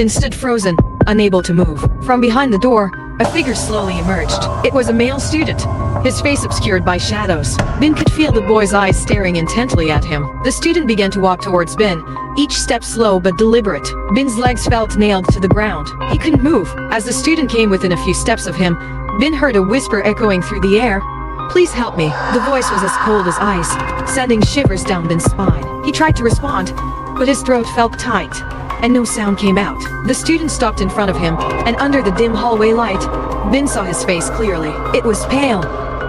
Binh stood frozen, unable to move. From behind the door, a figure slowly emerged. It was a male student, his face obscured by shadows. Binh could feel the boy's eyes staring intently at him. The student began to walk towards Binh, each step slow but deliberate. Binh's legs felt nailed to the ground. He couldn't move. As the student came within a few steps of him, Binh heard a whisper echoing through the air. "Please help me." The voice was as cold as ice, sending shivers down Binh's spine. He tried to respond, but his throat felt tight, and no sound came out. The student stopped in front of him, and under the dim hallway light, Binh saw his face clearly. It was pale,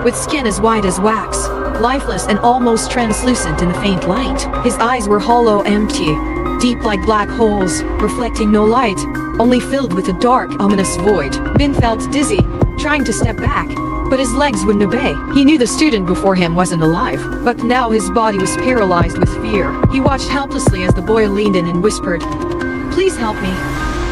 with skin as white as wax, lifeless and almost translucent in the faint light. His eyes were hollow, empty, deep like black holes, reflecting no light, only filled with a dark, ominous void. Binh felt dizzy, trying to step back, but his legs wouldn't obey. He knew the student before him wasn't alive, but now his body was paralyzed with fear. He watched helplessly as the boy leaned in and whispered, "Please help me.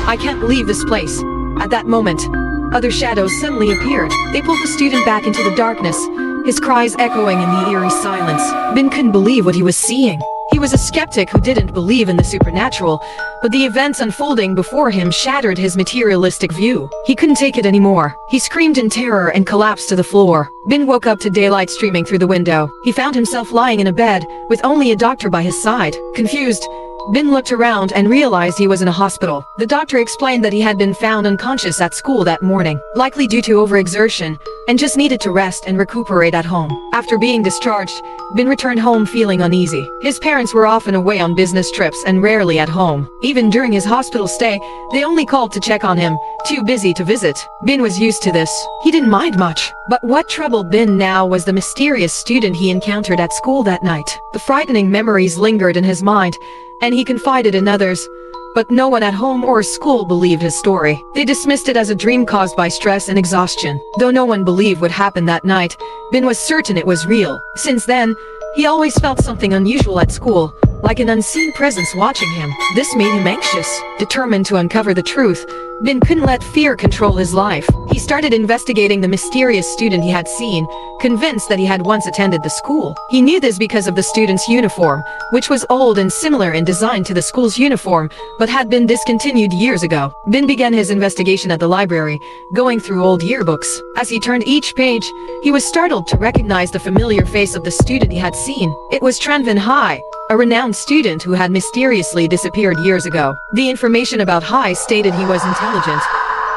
I can't leave this place." At that moment, other shadows suddenly appeared. They pulled the student back into the darkness, his cries echoing in the eerie silence. Binh couldn't believe what he was seeing. He was a skeptic who didn't believe in the supernatural, but the events unfolding before him shattered his materialistic view. He couldn't take it anymore. He screamed in terror and collapsed to the floor. Binh woke up to daylight streaming through the window. He found himself lying in a bed, with only a doctor by his side. Confused, Binh looked around and realized he was in a hospital. The doctor explained that he had been found unconscious at school that morning, likely due to overexertion, and just needed to rest and recuperate at home. After being discharged, Binh returned home feeling uneasy. His parents were often away on business trips and rarely at home. Even during his hospital stay, they only called to check on him, too busy to visit. Binh was used to this. He didn't mind much. But what troubled Binh now was the mysterious student he encountered at school that night. The frightening memories lingered in his mind, and he confided in others, but no one at home or school believed his story. They dismissed it as a dream caused by stress and exhaustion. Though no one believed what happened that night, Binh was certain it was real. Since then, he always felt something unusual at school, like an unseen presence watching him. This made him anxious. Determined to uncover the truth, Binh couldn't let fear control his life. He started investigating the mysterious student he had seen, convinced that he had once attended the school. He knew this because of the student's uniform, which was old and similar in design to the school's uniform, but had been discontinued years ago. Binh began his investigation at the library, going through old yearbooks. As he turned each page, he was startled to recognize the familiar face of the student he had seen. It was Tran Hai, a renowned student who had mysteriously disappeared years ago. The information about Hai stated he was intelligent,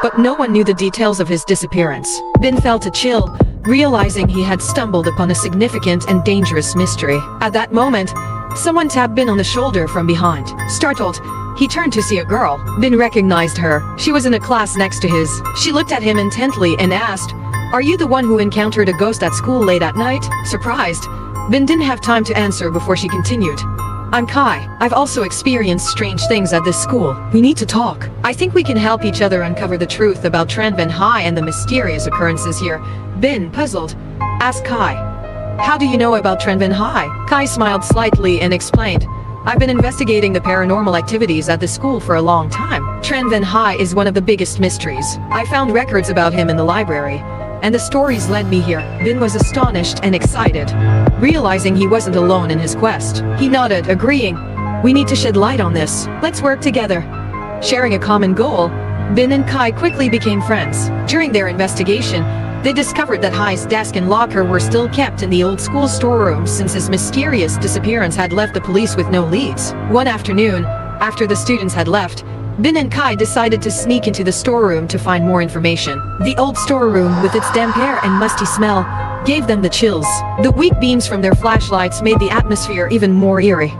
but no one knew the details of his disappearance. Binh felt a chill, realizing he had stumbled upon a significant and dangerous mystery. At that moment, someone tapped Binh on the shoulder from behind. Startled, he turned to see a girl. Binh recognized her. She was in a class next to his. She looked at him intently and asked, "Are you the one who encountered a ghost at school late at night?" Surprised, Binh didn't have time to answer before she continued. "I'm Kai. I've also experienced strange things at this school. We need to talk. I think we can help each other uncover the truth about Tran Hai and the mysterious occurrences here." Binh, puzzled, asked Kai, "How do you know about Tran Hai?" Kai smiled slightly and explained, "I've been investigating the paranormal activities at the school for a long time. Tran Hai is one of the biggest mysteries. I found records about him in the library, and the stories led me here." Binh was astonished and excited, realizing he wasn't alone in his quest. He nodded, agreeing, "We need to shed light on this. Let's work together." Sharing a common goal, Binh and Kai quickly became friends. During their investigation, they discovered that Hai's desk and locker were still kept in the old school storeroom since his mysterious disappearance had left the police with no leads. One afternoon, after the students had left, Binh and Kai decided to sneak into the storeroom to find more information. The old storeroom, with its damp air and musty smell, gave them the chills. The weak beams from their flashlights made the atmosphere even more eerie.